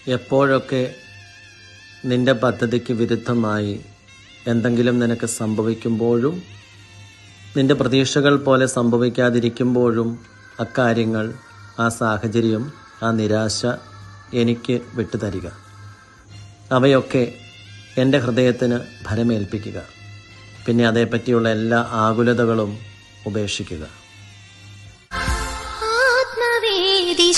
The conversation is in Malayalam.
എപ്പോഴൊക്കെ നിന്റെ പദ്ധതിക്ക് വിരുദ്ധമായി എന്തെങ്കിലും നിനക്ക് സംഭവിക്കുമ്പോഴും നിന്റെ പ്രതീക്ഷകൾ പോലെ സംഭവിക്കാതിരിക്കുമ്പോഴും അക്കാര്യങ്ങൾ, ആ സാഹചര്യം, ആ നിരാശ എനിക്ക് വിട്ടുതരിക. അവയൊക്കെ എൻ്റെ ഹൃദയത്തിന് ഭരമേൽപ്പിക്കുക. പിന്നെ അതേപ്പറ്റിയുള്ള എല്ലാ ആകുലതകളും ഉപേക്ഷിക്കുക. ആത്മവേദി